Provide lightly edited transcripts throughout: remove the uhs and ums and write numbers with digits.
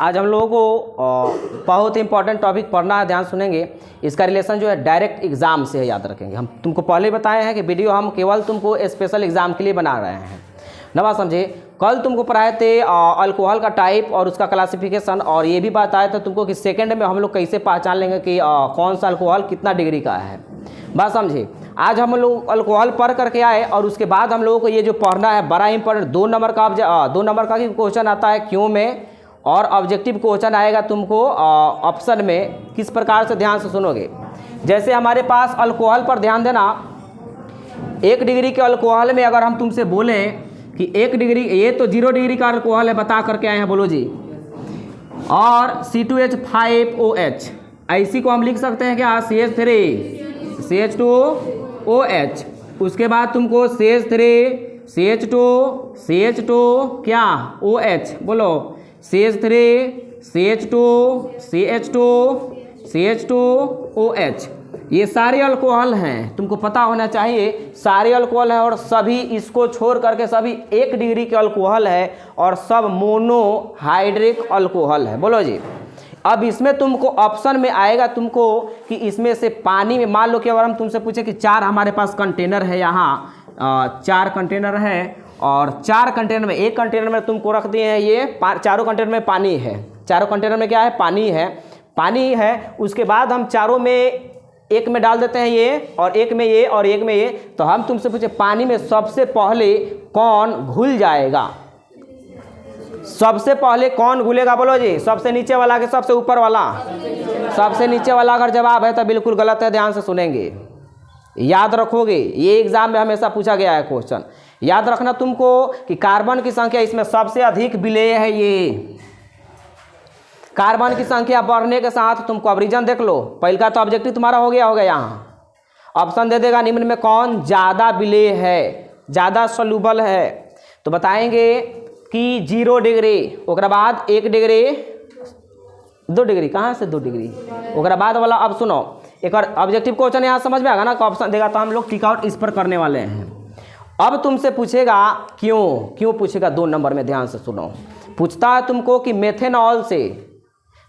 आज हम लोगों को बहुत ही इंपॉर्टेंट टॉपिक पढ़ना है, ध्यान सुनेंगे। इसका रिलेशन जो है डायरेक्ट एग्जाम से है, याद रखेंगे। हम तुमको पहले ही बताए हैं कि वीडियो हम केवल तुमको स्पेशल एग्जाम के लिए बना रहे हैं। ना बात समझे। कल तुमको पढ़ाए थे अल्कोहल का टाइप और उसका क्लासिफिकेशन, और ये भी बताया था तुमको कि सेकंड में हम लोग कैसे पहचान लेंगे कि कौन सा अल्कोहल कितना डिग्री का है। बात समझे। आज हम लोग अल्कोहल पढ़ करके आए और उसके बाद हम लोगों को ये जो पढ़ना है बड़ा इंपॉर्टेंट 2 नंबर का भी क्वेश्चन आता है क्यों में, और ऑब्जेक्टिव क्वेश्चन आएगा तुमको ऑप्शन में। किस प्रकार से, ध्यान से सुनोगे। जैसे हमारे पास अल्कोहल पर ध्यान देना, 1 डिग्री के अल्कोहल में अगर हम तुमसे बोलें कि 1 डिग्री, ये तो 0 डिग्री का अल्कोहल है, बता करके आए हैं, बोलो जी। और C2H5OH, ऐसी को हम लिख सकते हैं क्या, CH3 CH2OH। उसके बाद तुमको CH3 CH2 क्या OH, बोलो CH3 CH2OH। ये सारे अल्कोहल हैं, तुमको पता होना चाहिए सारे अल्कोहल हैं, और सभी इसको छोड़ करके सभी 1 डिग्री के अल्कोहल है और सब मोनोहाइड्रिक अल्कोहल है, बोलो जी। अब इसमें तुमको ऑप्शन में आएगा तुमको कि इसमें से पानी में, मान लो कि अगर हम तुमसे पूछे कि 4 हमारे पास कंटेनर है, यहाँ 4 कंटेनर है, और 4 कंटेनर में 1 कंटेनर में तुमको रख दिए हैं ये चारों कंटेनर में पानी है। चारों कंटेनर में क्या है, पानी है। उसके बाद हम चारों में एक में डाल देते हैं ये, और एक में ये, और एक में ये। तो हम तुमसे पूछे पानी में सबसे पहले कौन घुल जाएगा, सबसे पहले कौन घुलेगा, बोलो जी। सबसे नीचे वाला कि सबसे ऊपर वाला? सबसे नीचे वाला अगर जवाब है तो बिल्कुल गलत है, ध्यान से सुनेंगे, याद रखोगे। ये एग्जाम में हमेशा पूछा गया है क्वेश्चन। याद रखना तुमको कि कार्बन की संख्या इसमें सबसे अधिक विलेय है। ये कार्बन की संख्या बढ़ने के साथ तुमको अब रीजन देख लो। पहले का तो ऑब्जेक्टिव तुम्हारा हो गया यहाँ। ऑप्शन दे देगा निम्न में कौन ज़्यादा विलेय है, ज़्यादा सॉल्युबल है। तो बताएंगे कि 0 डिग्री, उसके बाद 1 डिग्री, 2 डिग्री, कहाँ से 2 डिग्री, उसके बाद वाला। अब सुनो, एक और ऑब्जेक्टिव क्वेश्चन यहाँ समझ में आएगा ना, ऑप्शन देगा तो हम लोग टिक आउट इस पर करने वाले हैं। अब तुमसे पूछेगा क्यों पूछेगा 2 नंबर में, ध्यान से सुनो। पूछता है तुमको कि मेथेनॉल से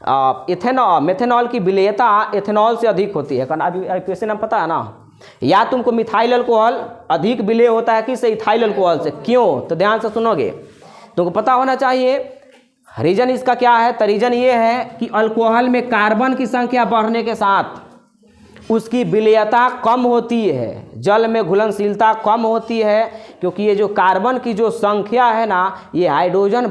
मेथेनॉल की विलेयता एथेनॉल से अधिक होती है। कारण अभी क्वेश्चन नाम पता है ना, या तुमको मिथाइल अल्कोहल अधिक विलेय होता है किससे, इथाइल अल्कोहल से। क्यों, तो ध्यान से सुनोगे, तुमको पता होना चाहिए रीजन इसका क्या है। तो रीजन ये है कि अल्कोहल में कार्बन की संख्या बढ़ने के साथ उसकी विलेयता कम होती है, जल में घुलनशीलता कम होती है, क्योंकि ये जो कार्बन की जो संख्या है ना, ये हाइड्रोजन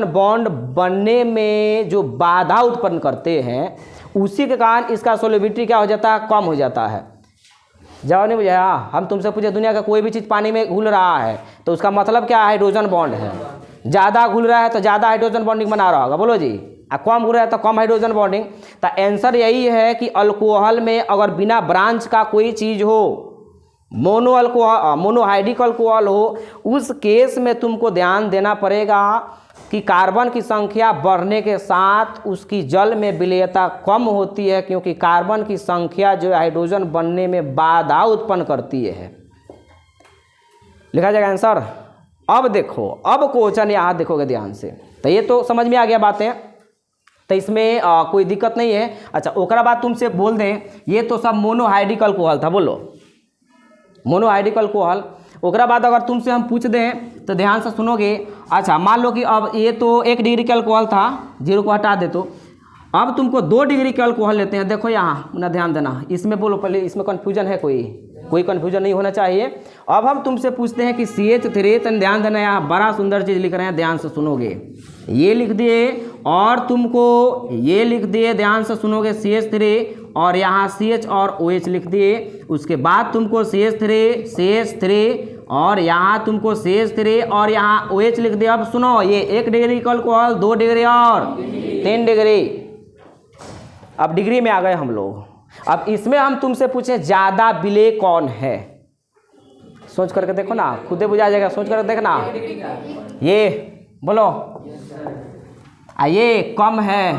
बॉन्ड बनने में जो बाधा उत्पन्न करते हैं, उसी के कारण इसका सोलिबिलिटी क्या हो जाता है, कम हो जाता है। जवाब नहीं बुझाया। हम तुमसे पूछे दुनिया का कोई भी चीज़ पानी में घुल रहा है तो उसका मतलब क्या है, हाइड्रोजन बॉन्ड है। ज़्यादा घुल रहा है तो ज़्यादा हाइड्रोजन बॉन्डिंग बना रहा होगा, बोलो जी। कम घुल रहा है तो कम हाइड्रोजन बॉन्डिंग। तो आंसर यही है कि अल्कोहल में अगर बिना ब्रांच का कोई चीज़ हो, मोनोहाइड्रिक अल्कोहल हो, उस केस में तुमको ध्यान देना पड़ेगा कि कार्बन की संख्या बढ़ने के साथ उसकी जल में विलेयता कम होती है, क्योंकि कार्बन की संख्या जो हाइड्रोजन बनने में बाधा उत्पन्न करती है। लिखा जाएगा आंसर। अब देखो, अब क्वेश्चन यहाँ देखोगे ध्यान से, तो ये तो समझ में आ गया बातें, तो इसमें कोई दिक्कत नहीं है। अच्छा, ओकरा बाद तुमसे बोल दें ये तो सब मोनोहाइड्रिक अल्कोहल था, बोलो मोनोहाइड्रिक अल्कोहल। ओकरा बाद अगर तुमसे हम पूछ दें तो ध्यान से सुनोगे। अच्छा, मान लो कि अब ये तो 1 डिग्री का अल्कोहल था, 0 को हटा दे, तो अब तुमको 2 डिग्री का अल्कोहल लेते हैं। देखो यहाँ ना, ध्यान देना, इसमें बोलो पहले, इसमें कन्फ्यूजन है, कोई कन्फ्यूजन नहीं होना चाहिए। अब हम तुमसे पूछते हैं कि CH3, तो ध्यान देना, यहाँ बड़ा सुंदर चीज़ लिख रहे हैं, ध्यान से सुनोगे। ये लिख दिए और तुमको ये लिख दिए, ध्यान से सुनोगे, CH3, और यहाँ CH और OH लिख दिए। उसके बाद तुमको CH3 और यहाँ तुमको CH3 और यहाँ OH लिख दिया। अब सुनो, ये 1 डिग्री का अल्कोहल, 2 डिग्री और 3 डिग्री। अब डिग्री में आ गए हम लोग। अब इसमें हम तुमसे पूछे ज़्यादा विलेय कौन है, सोच करके देखो ना, खुदे बुझा जाएगा, सोच करके देखना। ये बोलो, ये कम है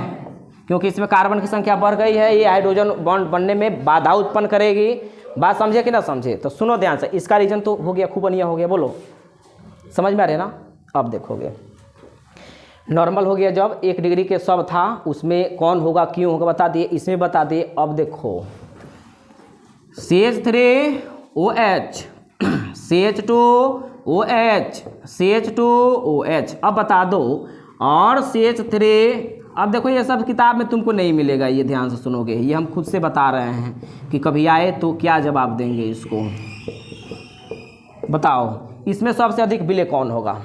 क्योंकि इसमें कार्बन की संख्या बढ़ गई है, ये हाइड्रोजन बॉन्ड बनने में बाधा उत्पन्न करेगी। बात समझे कि ना समझे, तो सुनो ध्यान से। इसका रीजन तो हो गया, खूब बढ़िया हो गया, बोलो समझ में आ रहे ना। अब देखोगे नॉर्मल हो गया जब 1 डिग्री के सब था, उसमें कौन होगा क्यों होगा बता दिए, इसमें बता दिए। अब देखो CH3OH CH2OH CH2OH अब बता दो। और CH3 अब देखो ये सब किताब में तुमको नहीं मिलेगा, ये ध्यान से सुनोगे, ये हम खुद से बता रहे हैं कि कभी आए तो क्या जवाब देंगे इसको। बताओ इसमें सबसे अधिक विलेय कौन होगा,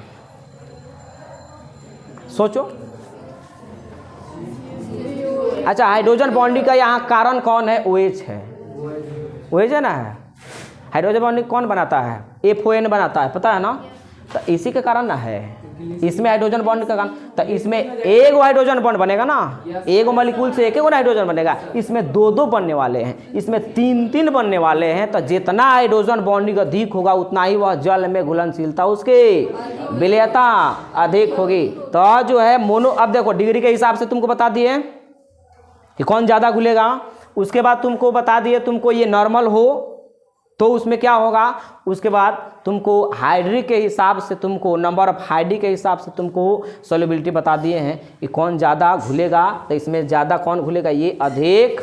सोचो। अच्छा हाइड्रोजन बॉन्डिंग का यहाँ कारण कौन है, OH है, OH है ना। है हाइड्रोजन बॉन्डिंग कौन बनाता है, FON बनाता है, पता है ना। तो इसी के कारण ना है, इसमें हाइड्रोजन बॉन्ड का कारण, तो इसमें एक हाइड्रोजन बॉन्ड बनेगा ना, एक मॉलिक्यूल से एक हाइड्रोजन बनेगा, इसमें 2-2 बनने वाले हैं, इसमें 3-3 बनने वाले हैं। तो जितना हाइड्रोजन बॉन्डिंग अधिक होगा उतना ही वह जल में घुलनशीलता उसकी विलेयता अधिक होगी। तो जो है मोनो, अब देखो डिग्री के हिसाब से तुमको बता दिए कि कौन ज़्यादा घुलेगा। उसके बाद तुमको बता दिए तुमको ये नॉर्मल हो तो उसमें क्या होगा। उसके बाद तुमको हाइड्री के हिसाब से, तुमको नंबर ऑफ हाइड्री के हिसाब से तुमको सोल्युबिलिटी बता दिए हैं कि कौन ज़्यादा घुलेगा। तो इसमें ज़्यादा कौन घुलेगा, ये अधिक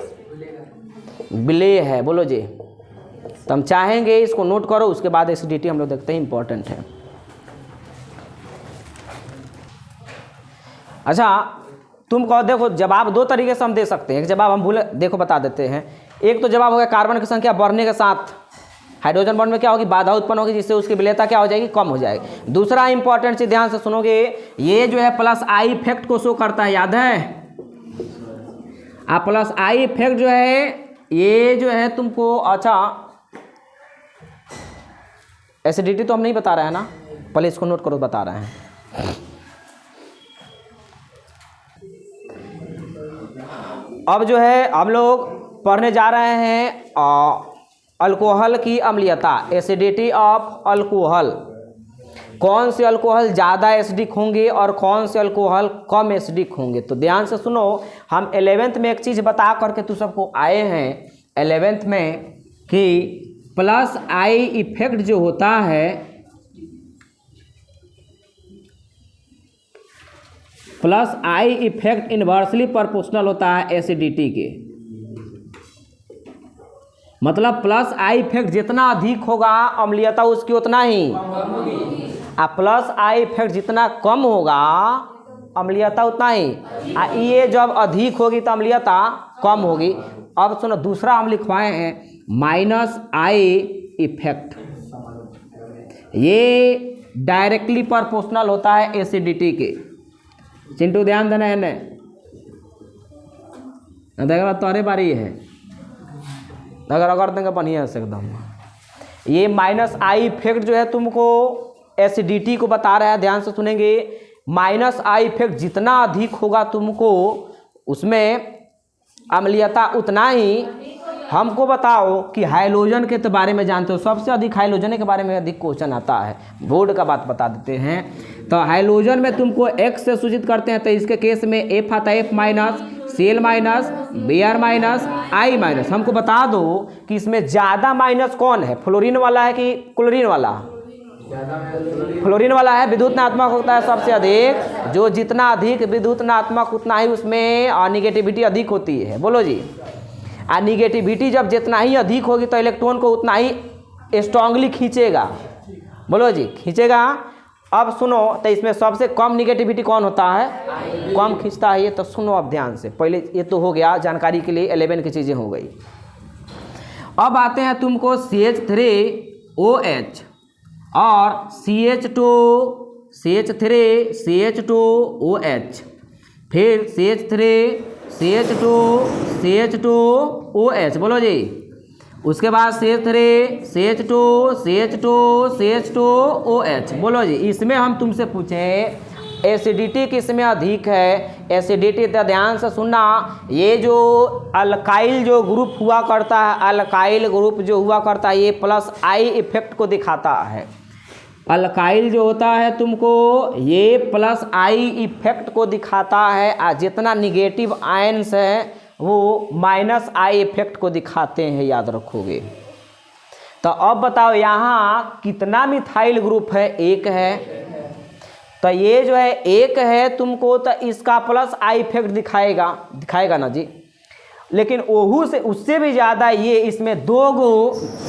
विलेय है, बोलो जी। तो हम चाहेंगे इसको नोट करो, उसके बाद एसिडिटी हम लोग देखते हैं, इंपॉर्टेंट है। अच्छा तुम कहो, देखो जवाब 2 तरीके से हम दे सकते हैं। एक जवाब हम भूले, देखो बता देते हैं। एक तो जवाब हो गया कार्बन की संख्या बढ़ने के साथ हाइड्रोजन बॉन्ड में क्या होगी, बाधा उत्पन्न होगी, जिससे उसकी विलेयता क्या हो जाएगी, कम हो जाएगी। दूसरा इंपॉर्टेंट चीज ध्यान से सुनोगे, ये जो है प्लस आई इफेक्ट को शो करता है, याद है। प्लस आई इफेक्ट जो है ये जो है तुमको, अच्छा एसिडिटी तो हम नहीं बता रहे हैं ना, पहले इसको नोट करो, बता रहे हैं। अब जो है हम लोग पढ़ने जा रहे हैं अल्कोहल की अम्लीयता, एसिडिटी ऑफ अल्कोहल। कौन से अल्कोहल ज़्यादा एसिडिक होंगे और कौन से अल्कोहल कम एसिडिक होंगे। तो ध्यान से सुनो, हम 11th में एक चीज़ बता करके तू सबको आए हैं 11th में कि प्लस आई इफेक्ट जो होता है, plus I effect inversely proportional होता है एसिडिटी के। मतलब प्लस आई इफेक्ट जितना अधिक होगा अम्लीयता उसकी उतना ही, प्लस आई इफेक्ट जितना कम होगा अम्लीयता उतना ही। ये जब अधिक होगी तो अम्लीयता कम होगी। अब सुनो, दूसरा हम लिखवाए हैं माइनस आई इफेक्ट, ये डायरेक्टली प्रोपोर्शनल होता है एसिडिटी के। चिंटू ध्यान देना है ने, देखा तोरे बारी है, अगर अगर देंगे बढ़िया से एकदम। ये माइनस आई इफेक्ट जो है तुमको एसिडिटी को बता रहा है, ध्यान से सुनेंगे। माइनस आई इफेक्ट जितना अधिक होगा तुमको उसमें अम्लीयता उतना ही। हमको बताओ कि हाइड्रोजन के तो बारे में जानते हो, सबसे अधिक हाइड्रोजन के बारे में अधिक क्वेश्चन आता है, बोर्ड का बात बता देते हैं। तो हाइड्रोजन में तुमको एक्स से सूचित करते हैं, तो इसके केस में एफ आता है, F minus, CL minus, BR minus, I minus. हमको बता दो कि इसमें ज़्यादा माइनस कौन है, फ्लोरीन वाला है कि क्लोरीन वाला। फ्लोरीन वाला है, विद्युतनात्मक होता है सबसे अधिक। जो जितना अधिक विद्युतनात्मक उतना ही उसमें निगेटिविटी अधिक होती है, बोलो जी। निगेटिविटी जब जितना ही अधिक होगी तो इलेक्ट्रॉन को उतना ही स्ट्रांगली खींचेगा, बोलो जी, खींचेगा। अब सुनो, तो इसमें सबसे कम निगेटिविटी कौन होता है, कम खींचता है ये। तो सुनो अब ध्यान से, पहले ये तो हो गया जानकारी के लिए, 11 की चीज़ें हो गई। अब आते हैं तुमको CH3OH और CH2OH, फिर CH2OH, बोलो जी। उसके बाद CH2OH, बोलो जी। इसमें हम तुमसे पूछें एसिडिटी किसमें अधिक है, एसिडिटी तो ध्यान से सुनना। ये जो अल्काइल जो ग्रुप हुआ करता है, अल्काइल ग्रुप जो हुआ करता है, ये प्लस आई इफेक्ट को दिखाता है। अल्काइल जो होता है तुमको ये प्लस आई इफेक्ट को दिखाता है, जितना निगेटिव आयन्स है वो माइनस आई इफेक्ट को दिखाते हैं, याद रखोगे। तो अब बताओ यहाँ कितना मिथाइल ग्रुप है, एक है। तो ये जो है एक है तुमको, तो इसका प्लस आई इफेक्ट दिखाएगा ना जी। लेकिन ओहू से उससे भी ज़्यादा ये इसमें 2 गो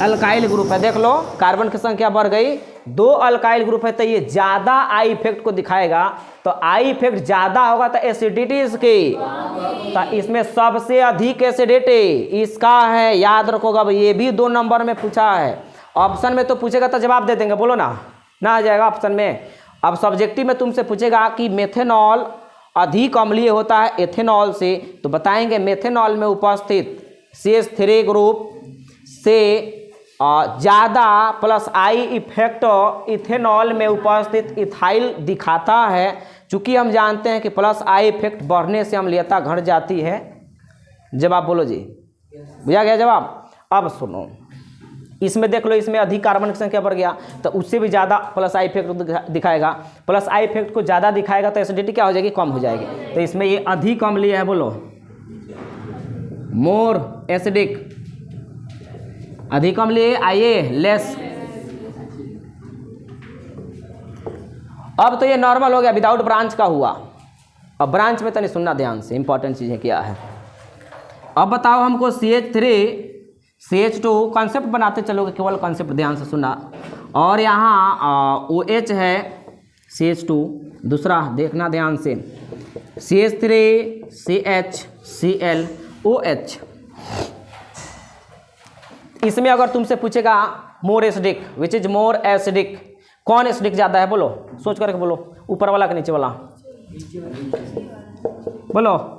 अल्काइल ग्रुप है, देख लो कार्बन की संख्या बढ़ गई, 2 अल्काइल ग्रुप है, तो ये ज़्यादा आई इफेक्ट को दिखाएगा। तो आई इफेक्ट ज़्यादा होगा तो एसिडिटी इसकी, तो इसमें सबसे अधिक एसिडिटी इसका है, याद रखोगा। अब ये भी 2 नंबर में पूछा है, ऑप्शन में तो पूछेगा तो जवाब दे देंगे, बोलो ना आ जाएगा ऑप्शन में। अब सब्जेक्टिव में तुमसे पूछेगा कि मेथेनॉल अधिक अम्लीय होता है एथेनॉल से, तो बताएंगे मेथेनॉल में उपस्थित CH3 ग्रुप से ज़्यादा प्लस आई इफेक्ट इथेनॉल में उपस्थित इथाइल दिखाता है। चूँकि हम जानते हैं कि प्लस आई इफेक्ट बढ़ने से अम्लीयता घट जाती है। जवाब बोलो जी, बुझा गया जवाब। अब सुनो, इसमें देख लो, इसमें अधिक कार्बन की संख्या बढ़ गया तो उससे भी ज़्यादा प्लस आई इफेक्ट दिखाएगा। प्लस आई इफेक्ट को ज़्यादा दिखाएगा तो एसिडिटी क्या हो जाएगी, कम हो जाएगी। तो इसमें ये अधिक अम्लीय है, बोलो मोर एसिडिक, अधिक अम्लीय। आइए लेस। अब तो ये नॉर्मल हो गया, विदाउट ब्रांच का हुआ। अब ब्रांच में तो नहीं सुनना ध्यान से, इंपॉर्टेंट चीज़ें क्या है। अब बताओ हमको CH3 CH2 कॉन्सेप्ट बनाते चलोगे, केवल कॉन्सेप्ट ध्यान से सुना। और यहाँ OH है CH2, दूसरा देखना ध्यान से CH3 CH Cl OH। इसमें अगर तुमसे पूछेगा more acidic, which is more acidic, कौन एसिडिक ज़्यादा है, बोलो सोच करके बोलो, ऊपर वाला कि नीचे वाला, बोलो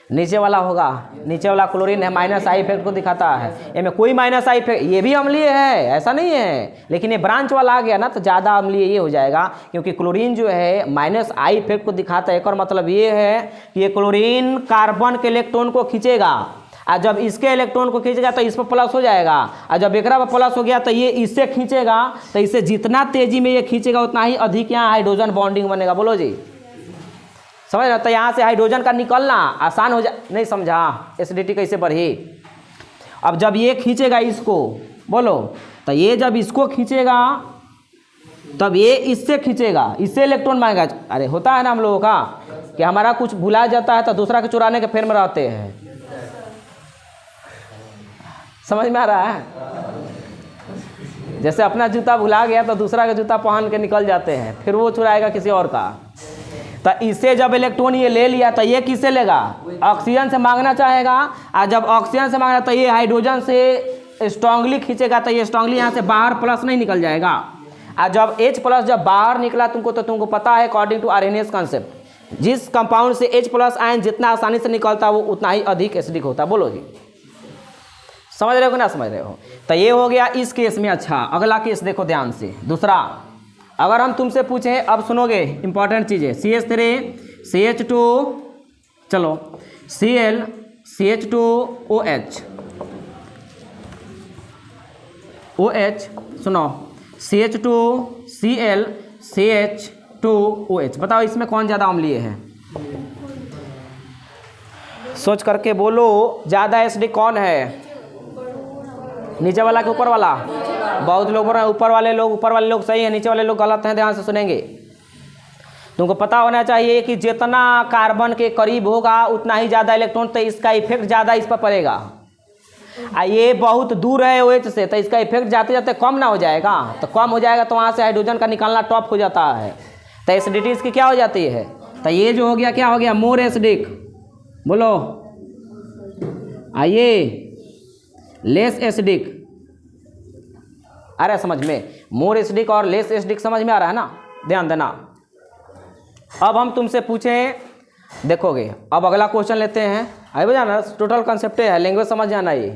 नीचे वाला होगा। नीचे वाला क्लोरीन है, माइनस आई इफेक्ट को दिखाता है। इनमें कोई माइनस आई इफेक्ट, ये भी अम्लीय है ऐसा नहीं है, लेकिन ये ब्रांच वाला आ गया ना तो ज़्यादा अम्लीय ये हो जाएगा, क्योंकि क्लोरीन जो है माइनस आई इफेक्ट को दिखाता है। एक और मतलब ये है कि ये क्लोरीन कार्बन के इलेक्ट्रॉन को खींचेगा, और जब इसके इलेक्ट्रॉन को खींचेगा तो इस पर प्लस हो जाएगा, और जब एकरा पर प्लस हो गया तो ये इससे खींचेगा, तो इससे जितना तेजी में ये खींचेगा उतना ही अधिक यहाँ हाइड्रोजन बॉन्डिंग बनेगा। बोलो जी, समझ रहे हो। तो यहाँ से हाइड्रोजन का निकलना आसान हो जाए। नहीं समझा, एसिडिटी कैसे बढ़ी। अब जब ये खींचेगा इसको, बोलो, तो ये जब इसको खींचेगा तब ये इससे खींचेगा, इससे इलेक्ट्रॉन मांगेगा। अरे होता है ना हम लोगों का कि हमारा कुछ भुला जाता है तो दूसरा के चुराने के फेर में रहते हैं, समझ में आ रहा है। जैसे अपना जूता भुला गया तो दूसरा का जूता पहन के निकल जाते हैं, फिर वो चुराएगा किसी और का। तो इससे जब इलेक्ट्रॉन ये ले लिया तो ये किससे लेगा, ऑक्सीजन से मांगना चाहेगा, और जब ऑक्सीजन से मांगना तो ये हाइड्रोजन से स्ट्रांगली खींचेगा, तो ये स्ट्रांगली यहाँ से बाहर प्लस नहीं निकल जाएगा। और जब H+ जब बाहर निकला तुमको, तो तुमको पता है अकॉर्डिंग टू आर्हेनियस कॉन्सेप्ट, जिस कंपाउंड से H+ आयन जितना आसानी से निकलता है वो उतना ही अधिक एसिडिक होता है। बोलो जी, समझ रहे हो कि ना समझ रहे हो। तो ये हो गया इस केस में। अच्छा, अगला केस देखो ध्यान से, दूसरा। अगर हम तुमसे पूछें, अब सुनोगे इंपॉर्टेंट चीज़ें, CH3 CH2, चलो Cl CH2 OH OH, सुनो CH2 Cl CH2 OH। बताओ इसमें कौन ज़्यादा अम्लीय है, सोच करके बोलो। ज़्यादा एसिडिक कौन है, नीचे वाला के ऊपर वाला? बहुत लोग ऊपर वाले लोग सही है, नीचे वाले लोग गलत हैं। ध्यान से सुनेंगे। तुमको पता होना चाहिए कि जितना कार्बन के करीब होगा उतना ही ज़्यादा इलेक्ट्रॉन, तो इसका इफेक्ट ज़्यादा इस पर पड़ेगा। ये बहुत दूर है OH से, तो इसका इफेक्ट जाते जाते कम ना हो जाएगा, तो कम हो जाएगा तो वहाँ से हाइड्रोजन का निकालना टॉप हो जाता है, तो एसिडिटी इसकी क्या हो जाती है। तो ये जो हो गया, क्या हो गया, मोर एसिडिक। बोलो आइए, लेस एसिडिक। अरे समझ में, मोर एसिडिक और लेस एसिडिक समझ में आ रहा है ना, ध्यान देना। अब हम तुमसे पूछें, देखोगे। अब अगला क्वेश्चन लेते हैं। आइए बजाना, टोटल कंसेप्ट है, लैंग्वेज समझ जाना। ये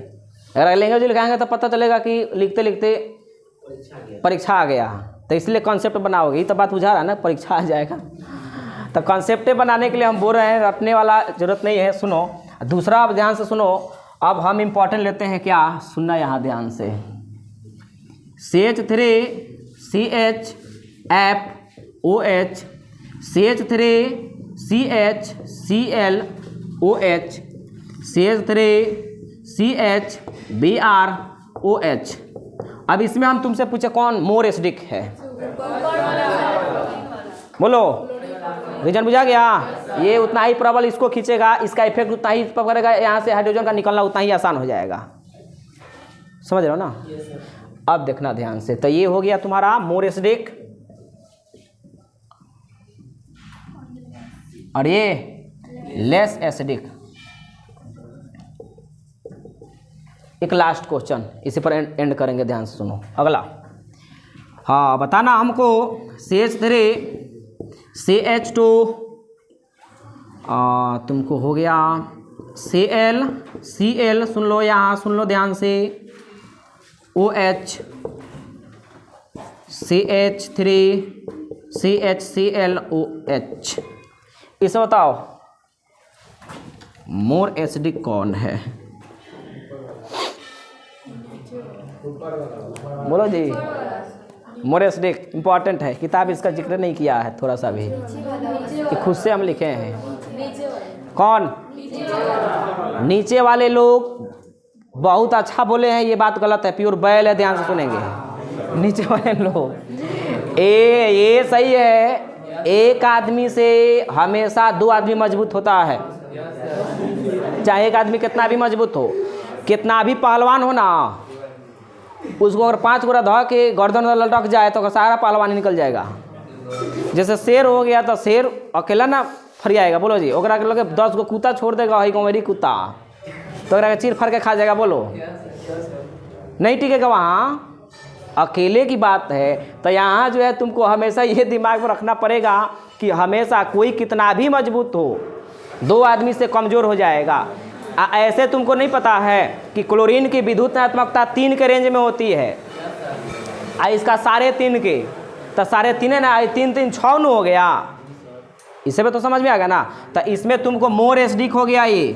अगर लैंग्वेज लिखाएंगे तो पता चलेगा कि लिखते लिखते परीक्षा आ गया, तो इसलिए कॉन्सेप्ट बनाओगे। ये तो बात बुझा रहा है ना, परीक्षा आ जाएगा। तो कॉन्सेप्ट बनाने के लिए हम बोल रहे हैं, रटने वाला जरूरत नहीं है। सुनो दूसरा, अब ध्यान से सुनो। अब हम इम्पोर्टेंट लेते हैं, क्या सुनना यहाँ ध्यान से। CH3 CH F OH CH3 CH Cl OH CH3 CH Br OH। अब इसमें हम तुमसे पूछे कौन मोर एसिडिक है, बोलो, रीजन बुझा गया। ये उतना ही प्रबल इसको खींचेगा, इसका इफेक्ट उतना ही पकड़ेगा, यहाँ से हाइड्रोजन का निकलना उतना ही आसान हो जाएगा। समझ रहे हो ना? अब देखना ध्यान से। तो ये हो गया तुम्हारा मोर एसिडिक, और ये लेस एसिडिक। एक लास्ट क्वेश्चन, इसी पर एंड करेंगे, ध्यान से सुनो। अगला, हाँ बताना हमको CH3 CH2 तुमको हो गया Cl सुन लो, यहाँ सुन लो ध्यान से, OH CH3 CHClOH। इसे बताओ मोर एसिडिक कौन है? बोलो जी। मोर एसिडिक इम्पॉर्टेंट है, किताब इसका जिक्र नहीं किया है थोड़ा सा भी, कि खुद से हम लिखे हैं। कौन? नीचे वाले लोग बहुत अच्छा बोले हैं, ये बात गलत है, प्योर बैल है, ध्यान से सुनेंगे। नीचे वाले लोग ये सही है, एक आदमी से हमेशा दो आदमी मजबूत होता है, चाहे एक आदमी कितना भी मजबूत हो, कितना भी पहलवान हो ना, उसको अगर 5 गोरा धो के गर्दन लटक जाए तो सारा पहलवान निकल जाएगा। जैसे शेर हो गया तो शेर अकेला ना फरियाएगा, बोलो जी। ओकरा के लगे 10 गो कुत्ता छोड़ देगा, है कौमेरी कुत्ता, तो ओकरा के चीर फाड़ के खा जाएगा, बोलो नहीं टिकेगा वहाँ। अकेले की बात है। तो यहाँ जो है तुमको हमेशा ये दिमाग में रखना पड़ेगा कि हमेशा कोई कितना भी मजबूत हो, 2 आदमी से कमज़ोर हो जाएगा। ऐसे तुमको नहीं पता है कि क्लोरीन की विद्युतात्मकता 3 के रेंज में होती है, इसका 3.5 के, तो 3.5 है ना, 3 3 6 हो गया। इसे में तो समझ में आ गया ना। तो इसमें तुमको मोर एसिडिक हो गया। ये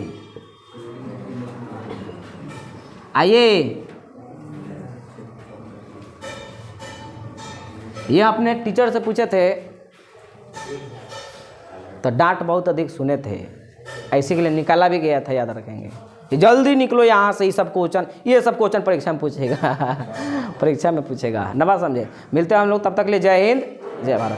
आइए, ये अपने टीचर से पूछे थे तो डांट बहुत अधिक सुने थे, ऐसे के लिए निकाला भी गया था, याद रखेंगे कि जल्दी निकलो यहाँ से। ये सब क्वेश्चन परीक्षा में पूछेगा परीक्षा में पूछेगा, ना बात समझे। मिलते हैं हम लोग, तब तक के लिए जय हिंद जय भारत।